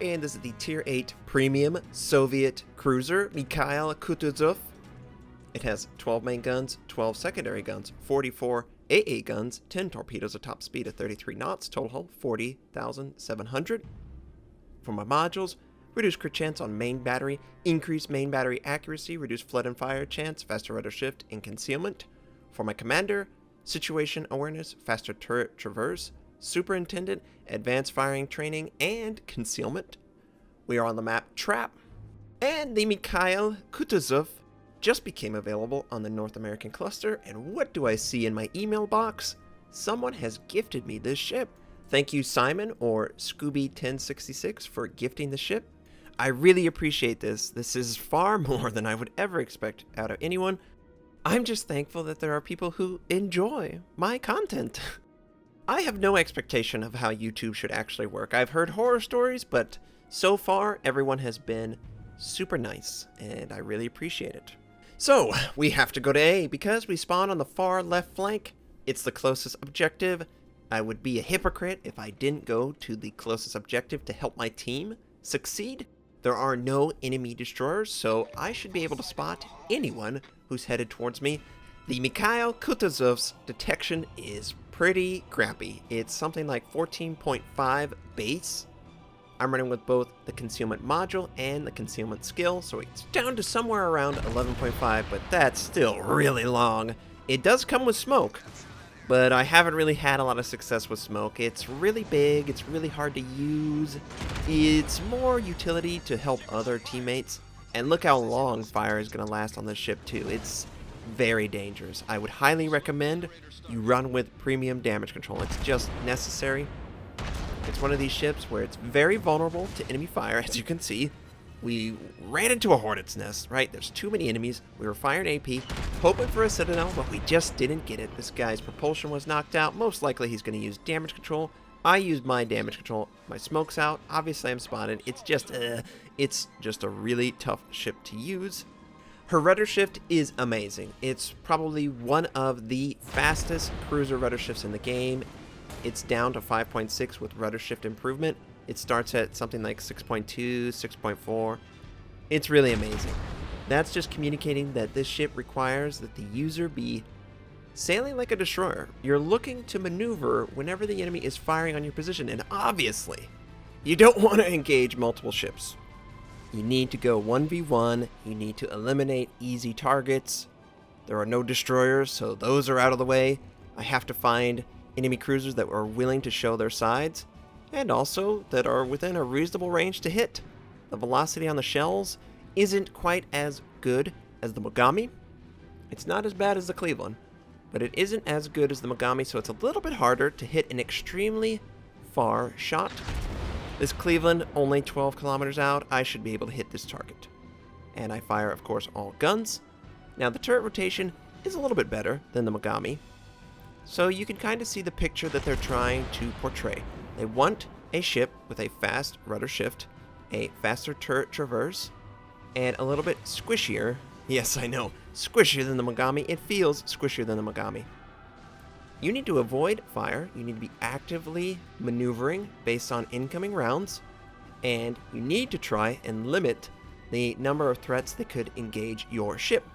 and this is the Tier 8 Premium Soviet Cruiser, Mikhail Kutuzov. It has 12 main guns, 12 secondary guns, 44 AA guns, 10 torpedoes, a top speed of 33 knots, total hull 40,700. For my modules, reduce crit chance on main battery, increase main battery accuracy, reduce flood and fire chance, faster rudder shift, and concealment. For my commander, situation awareness, faster turret traverse, superintendent, advanced firing training, and concealment. We are on the map Trap, and the Mikhail Kutuzov just became available on the North American cluster, and what do I see in my email box? Someone has gifted me this ship. Thank you, Simon, or Scooby1066, for gifting the ship. I really appreciate this. This is far more than I would ever expect out of anyone. I'm just thankful that there are people who enjoy my content. I have no expectation of how YouTube should actually work. I've heard horror stories, but so far everyone has been super nice, and I really appreciate it. So, we have to go to A because we spawn on the far left flank. It's the closest objective. I would be a hypocrite if I didn't go to the closest objective to help my team succeed. There are no enemy destroyers, so I should be able to spot anyone who's headed towards me. The Mikhail Kutuzov's detection is pretty crappy. It's something like 14.5 base. I'm running with both the concealment module and the concealment skill, so it's down to somewhere around 11.5, but that's still really long. It does come with smoke, but I haven't really had a lot of success with smoke. It's really big, it's really hard to use. It's more utility to help other teammates, and look how long fire is going to last on this ship too. It's very dangerous. I would highly recommend you run with premium damage control. It's just necessary. It's one of these ships where it's very vulnerable to enemy fire, as you can see. We ran into a hornet's nest, right? There's too many enemies. We were firing AP, hoping for a citadel, but we just didn't get it. This guy's propulsion was knocked out. Most likely he's going to use damage control. I used my damage control. My smoke's out. Obviously I'm spotted. It's just a really tough ship to use. Her rudder shift is amazing. It's probably one of the fastest cruiser rudder shifts in the game. It's down to 5.6 with rudder shift improvement. It starts at something like 6.2, 6.4. It's really amazing. That's just communicating that this ship requires that the user be sailing like a destroyer. You're looking to maneuver whenever the enemy is firing on your position, and obviously, you don't want to engage multiple ships. You need to go 1v1, you need to eliminate easy targets. There are no destroyers, so those are out of the way. I have to find enemy cruisers that are willing to show their sides, and also that are within a reasonable range to hit. The velocity on the shells isn't quite as good as the Mogami. It's not as bad as the Cleveland, but it isn't as good as the Mogami, so it's a little bit harder to hit an extremely far shot. This Cleveland, only 12 kilometers out, I should be able to hit this target. And I fire, of course, all guns. Now, the turret rotation is a little bit better than the Mogami, so you can kind of see the picture that they're trying to portray. They want a ship with a fast rudder shift, a faster turret traverse, and a little bit squishier. Yes, I know, squishier than the Mogami. It feels squishier than the Mogami. You need to avoid fire, you need to be actively maneuvering based on incoming rounds, and you need to try and limit the number of threats that could engage your ship.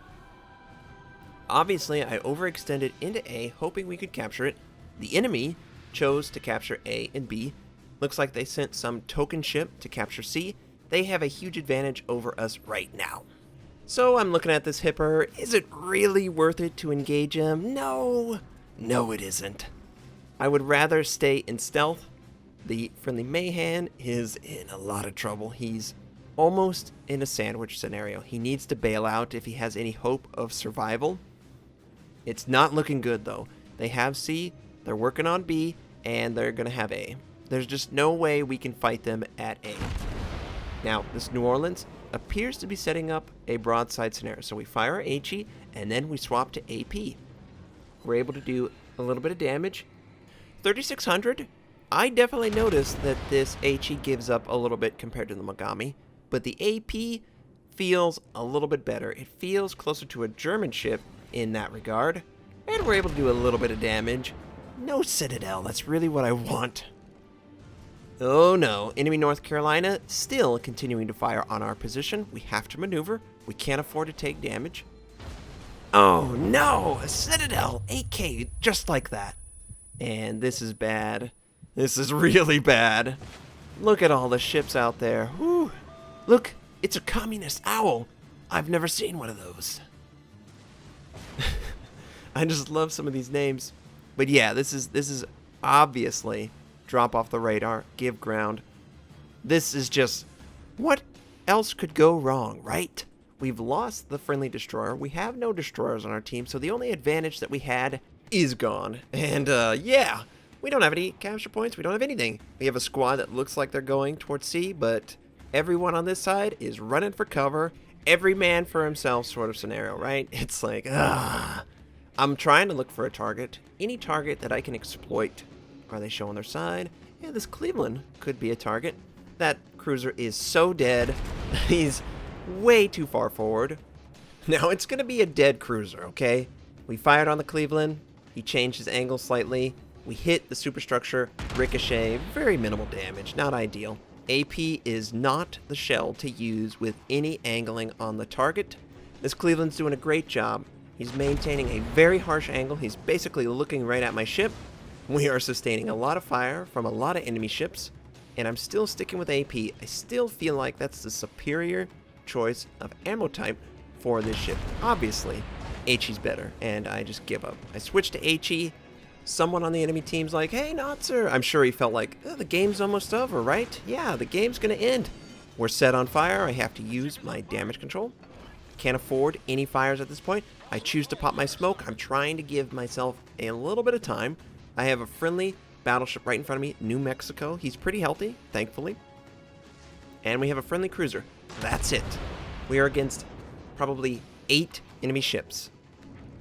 Obviously, I overextended into A, hoping we could capture it. The enemy chose to capture A and B. Looks like they sent some token ship to capture C. They have a huge advantage over us right now. So I'm looking at this hipper. Is it really worth it to engage him? No, it isn't. I would rather stay in stealth. The friendly Mayhan is in a lot of trouble. He's almost in a sandwich scenario. He needs to bail out if he has any hope of survival. It's not looking good, though. They have C, they're working on B, and they're going to have A. There's just no way we can fight them at A. Now, this New Orleans appears to be setting up a broadside scenario. So we fire HE, and then we swap to AP. We're able to do a little bit of damage. 3,600. I definitely noticed that this HE gives up a little bit compared to the Mogami, but the AP feels a little bit better. It feels closer to a German ship in that regard, and we're able to do a little bit of damage. No citadel, that's really what I want. Oh no, enemy North Carolina still continuing to fire on our position. We have to maneuver. We can't afford to take damage. Oh no, a Citadel, 8K, just like that. And this is bad. This is really bad. Look at all the ships out there. Whew. Look, it's a communist owl. I've never seen one of those. I just love some of these names. But yeah, this is obviously drop off the radar, give ground. This is just, what else could go wrong, right? We've lost the friendly destroyer. We have no destroyers on our team, so the only advantage that we had is gone. And yeah, we don't have any capture points. We don't have anything. We have a squad that looks like they're going towards sea, but everyone on this side is running for cover. Every man for himself sort of scenario, right? It's like, I'm trying to look for a target. Any target that I can exploit. Are they showing their side? Yeah, this Cleveland could be a target. That cruiser is so dead. He's way too far forward. Now it's going to be a dead cruiser, okay? We fired on the Cleveland. He changed his angle slightly. We hit the superstructure, ricochet, very minimal damage, not ideal. AP is not the shell to use with any angling on the target. This Cleveland's doing a great job. He's maintaining a very harsh angle. He's basically looking right at my ship. We are sustaining a lot of fire from a lot of enemy ships, and I'm still sticking with AP. I still feel like that's the superior choice of ammo type for this ship. Obviously, HE's better, and I just give up. I switched to HE. Someone on the enemy team's like, hey, Notser. I'm sure he felt like, oh, the game's almost over, right? Yeah, the game's gonna end. We're set on fire. I have to use my damage control. Can't afford any fires at this point. I choose to pop my smoke. I'm trying to give myself a little bit of time. I have a friendly battleship right in front of me, New Mexico. He's pretty healthy, thankfully. And we have a friendly cruiser. That's it. We are against probably 8 enemy ships.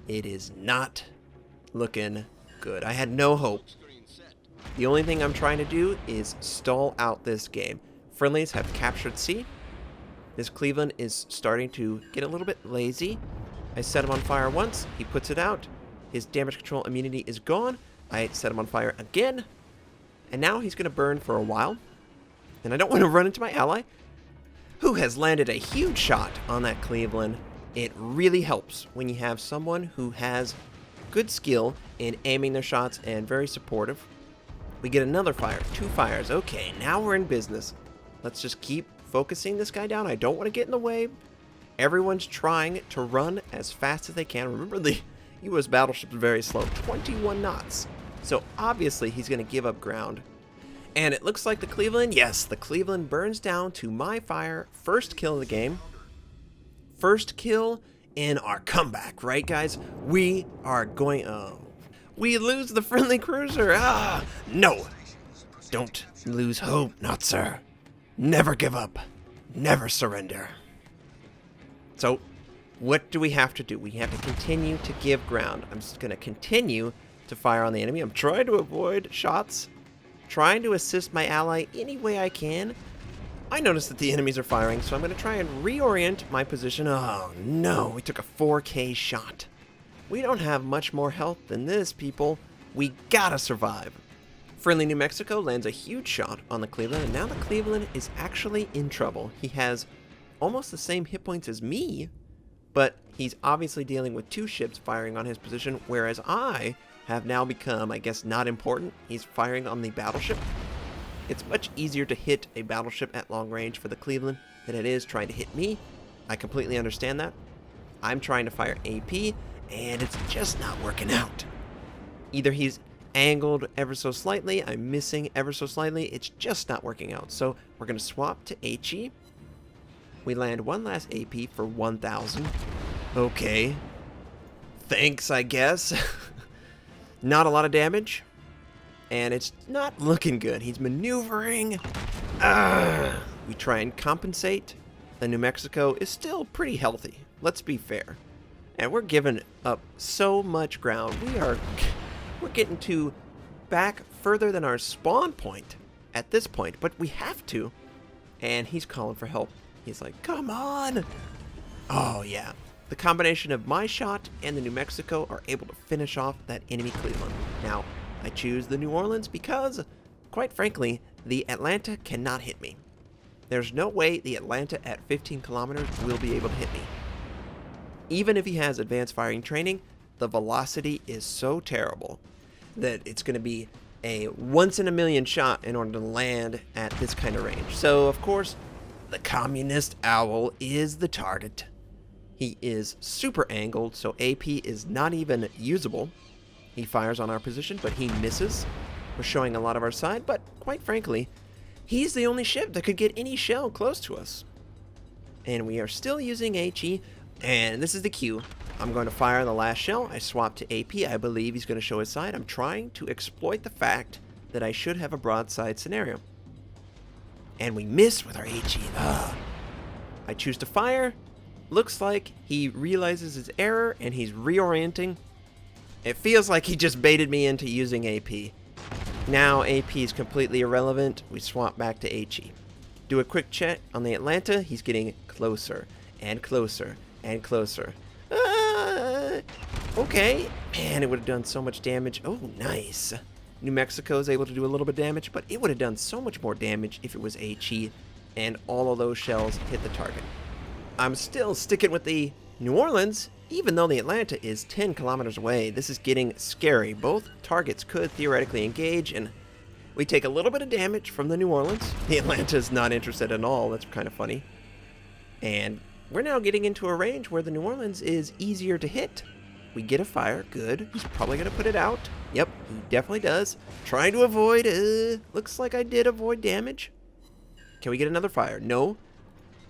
It is not looking good. I had no hope. The only thing I'm trying to do is stall out this game. Friendlies have captured C. This Cleveland is starting to get a little bit lazy. I set him on fire once. He puts it out. His damage control immunity is gone. I set him on fire again. And now he's going to burn for a while. And I don't want to run into my ally, who has landed a huge shot on that Cleveland. It really helps when you have someone who has good skill in aiming their shots and very supportive. We get another fire, 2 fires. Okay, now we're in business. Let's just keep focusing this guy down. I don't want to get in the way. Everyone's trying to run as fast as they can. Remember, the U.S. battleship is very slow, 21 knots. So obviously he's going to give up ground. And it looks like the Cleveland, yes, the Cleveland burns down to my fire. First kill of the game. First kill in our comeback, right, guys? We are going, we lose the friendly cruiser. No. Don't lose hope, Notser. Never give up. Never surrender. So, what do we have to do? We have to continue to give ground. I'm just going to continue to fire on the enemy. I'm trying to avoid shots. Trying to assist my ally any way I can. I notice that the enemies are firing, so I'm going to try and reorient my position. Oh no, we took a 4K shot. We don't have much more health than this, people. We gotta survive. Friendly New Mexico lands a huge shot on the Cleveland, and now the Cleveland is actually in trouble. He has almost the same hit points as me, but he's obviously dealing with 2 ships firing on his position, whereas I have now become, I guess, not important. He's firing on the battleship. It's much easier to hit a battleship at long range for the Cleveland than it is trying to hit me. I completely understand that. I'm trying to fire AP, and it's just not working out. Either he's angled ever so slightly, I'm missing ever so slightly, it's just not working out. So we're going to swap to HE. We land one last AP for 1,000. Okay. Thanks, I guess. Not a lot of damage. And it's not looking good. He's maneuvering. We try and compensate. The New Mexico is still pretty healthy. Let's be fair. And we're giving up so much ground. We're getting to back further than our spawn point at this point. But we have to. And he's calling for help. He's like, come on. Oh, yeah. The combination of my shot and the New Mexico are able to finish off that enemy Cleveland. Now, I choose the New Orleans because, quite frankly, the Atlanta cannot hit me. There's no way the Atlanta at 15 kilometers will be able to hit me. Even if he has advanced firing training, the velocity is so terrible that it's going to be a once-in-a-million shot in order to land at this kind of range. So, of course, the communist owl is the target. He is super angled, so AP is not even usable. He fires on our position, but he misses. We're showing a lot of our side, but quite frankly, he's the only ship that could get any shell close to us. And we are still using HE, and this is the cue. I'm going to fire the last shell. I swap to AP. I believe he's going to show his side. I'm trying to exploit the fact that I should have a broadside scenario. And we miss with our HE. I choose to fire. Looks like he realizes his error and he's reorienting. It feels like he just baited me into using AP. Now AP is completely irrelevant. We swap back to HE. Do a quick check on the Atlanta. He's getting closer and closer and closer. Okay. Man, it would have done so much damage. Oh, nice. New Mexico is able to do a little bit of damage, but it would have done so much more damage if it was HE and all of those shells hit the target. I'm still sticking with the New Orleans, even though the Atlanta is 10 kilometers away. This is getting scary. Both targets could theoretically engage, and we take a little bit of damage from the New Orleans. The Atlanta is not interested at all. That's kind of funny. And we're now getting into a range where the New Orleans is easier to hit. We get a fire. Good. He's probably going to put it out. Yep, he definitely does. Trying to avoid. Looks like I did avoid damage. Can we get another fire? No.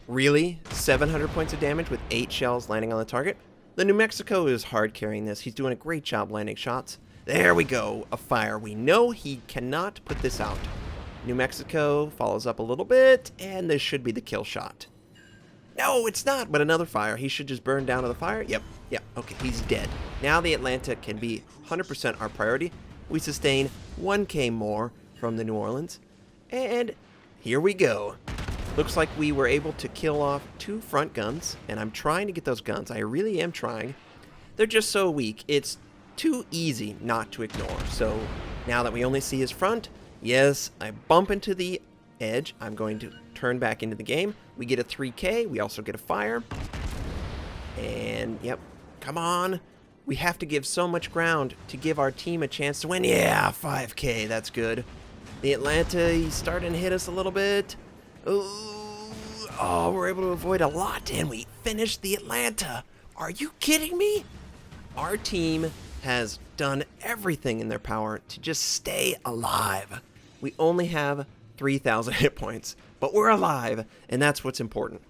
Really? 700 points of damage with 8 shells landing on the target? The New Mexico is hard carrying this. He's doing a great job landing shots. There we go. A fire. We know he cannot put this out. New Mexico follows up a little bit, and this should be the kill shot. No, it's not, but another fire. He should just burn down to the fire. Yep. Okay, he's dead. Now the Atlanta can be 100% our priority. We sustain 1k more from the New Orleans. And here we go. Looks like we were able to kill off 2 front guns, and I'm trying to get those guns. I really am trying. They're just so weak. It's too easy not to ignore. So now that we only see his front, yes, I bump into the edge. I'm going to turn back into the game. We get a 3k. We also get a fire. And, yep, come on. We have to give so much ground to give our team a chance to win. Yeah, 5k. That's good. The Atlanta, he's starting to hit us a little bit. Oh, we're able to avoid a lot, and we finished the Atlanta. Are you kidding me? Our team has done everything in their power to just stay alive. We only have 3,000 hit points, but we're alive, and that's what's important.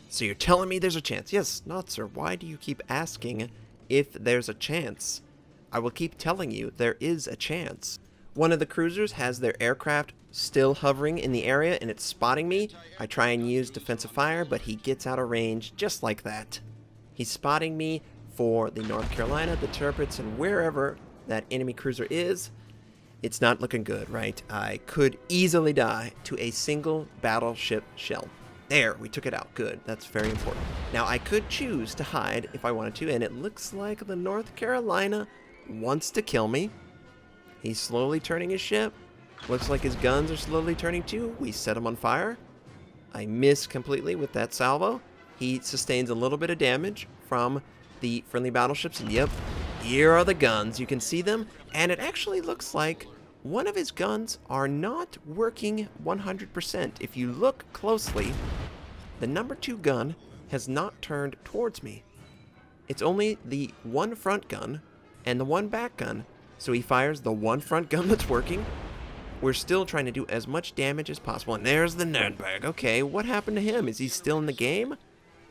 So you're telling me there's a chance? Yes, Notser, why do you keep asking if there's a chance? I will keep telling you there is a chance. One of the cruisers has their aircraft still hovering in the area, and it's spotting me. I try and use defensive fire, but he gets out of range just like that. He's spotting me for the North Carolina, the Tirpitz, and wherever that enemy cruiser is. It's not looking good, right? I could easily die to a single battleship shell. There, we took it out. Good. That's very important. Now, I could choose to hide if I wanted to, and it looks like the North Carolina wants to kill me. He's slowly turning his ship. Looks like his guns are slowly turning too. We set him on fire. I miss completely with that salvo. He sustains a little bit of damage from the friendly battleships. And yep, here are the guns. You can see them. And it actually looks like one of his guns are not working 100%. If you look closely, the number 2 gun has not turned towards me. It's only the one front gun and the one back gun. So he fires the one front gun that's working. We're still trying to do as much damage as possible. And there's the Nürnberg. Okay, what happened to him? Is he still in the game?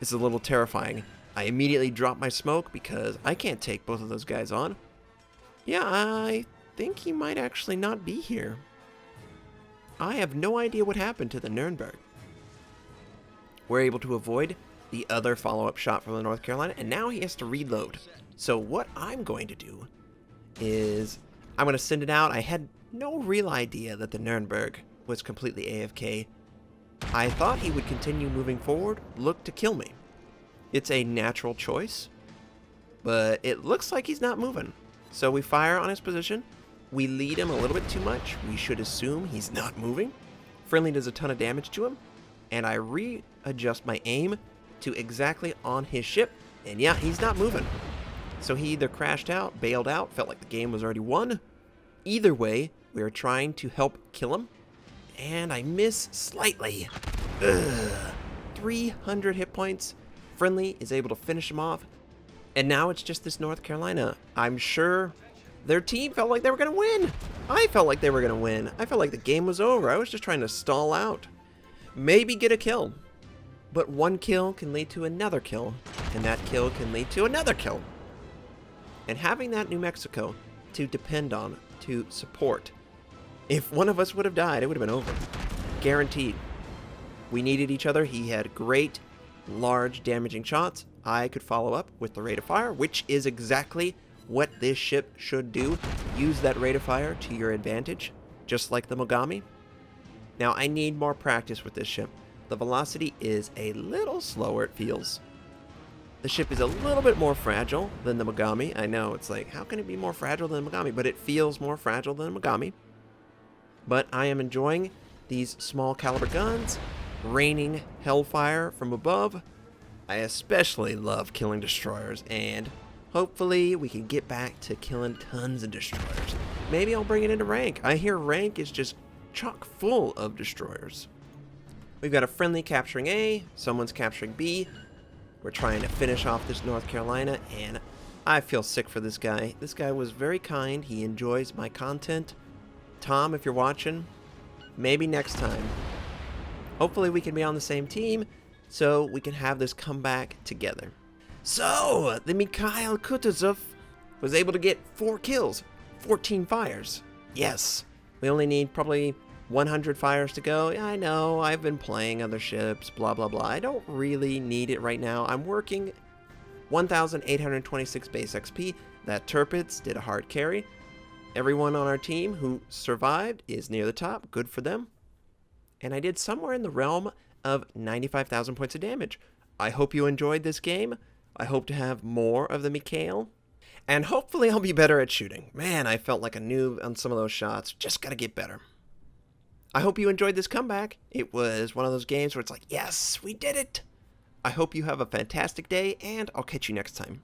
This is a little terrifying. I immediately drop my smoke because I can't take both of those guys on. Yeah, I think he might actually not be here. I have no idea what happened to the Nürnberg. We're able to avoid the other follow-up shot from the North Carolina, and now he has to reload. So what I'm going to do is I'm going to send it out. I had no real idea that the Nürnberg was completely AFK. I thought he would continue moving forward, look to kill me. It's a natural choice, but it looks like he's not moving. So we fire on his position. We lead him a little bit too much. We should assume he's not moving. Friendly does a ton of damage to him. And I readjust my aim to exactly on his ship. And yeah, he's not moving. So he either crashed out, bailed out, felt like the game was already won. Either way, we are trying to help kill him. And I miss slightly. 300 hit points. Friendly is able to finish him off. And now it's just this North Carolina. I'm sure their team felt like they were going to win. I felt like they were going to win. I felt like the game was over. I was just trying to stall out. Maybe get a kill. But one kill can lead to another kill. And that kill can lead to another kill. And having that New Mexico to depend on, to support. If one of us would have died, it would have been over. Guaranteed. We needed each other. He had great, large, damaging shots. I could follow up with the rate of fire, which is exactly what this ship should do. Use that rate of fire to your advantage, just like the Mogami. Now, I need more practice with this ship. The velocity is a little slower, it feels. The ship is a little bit more fragile than the Mogami. I know, it's like, how can it be more fragile than the Mogami? But it feels more fragile than the Mogami. But I am enjoying these small caliber guns, raining hellfire from above. I especially love killing destroyers, and hopefully we can get back to killing tons of destroyers. Maybe I'll bring it into rank. I hear rank is just chock full of destroyers. We've got a friendly capturing A, someone's capturing B. We're trying to finish off this North Carolina, and I feel sick for this guy. This guy was very kind. He enjoys my content. Tom, if you're watching, maybe next time. Hopefully we can be on the same team so we can have this comeback together. So, the Mikhail Kutuzov was able to get 4 kills, 14 fires. Yes, we only need probably 100 fires to go. Yeah, I know, I've been playing other ships, blah, blah, blah. I don't really need it right now. I'm working 1,826 base XP. That Turpitz did a hard carry. Everyone on our team who survived is near the top. Good for them. And I did somewhere in the realm of 95,000 points of damage. I hope you enjoyed this game. I hope to have more of the Mikhail. And hopefully I'll be better at shooting. Man, I felt like a noob on some of those shots. Just gotta get better. I hope you enjoyed this comeback. It was one of those games where it's like, yes, we did it. I hope you have a fantastic day, and I'll catch you next time.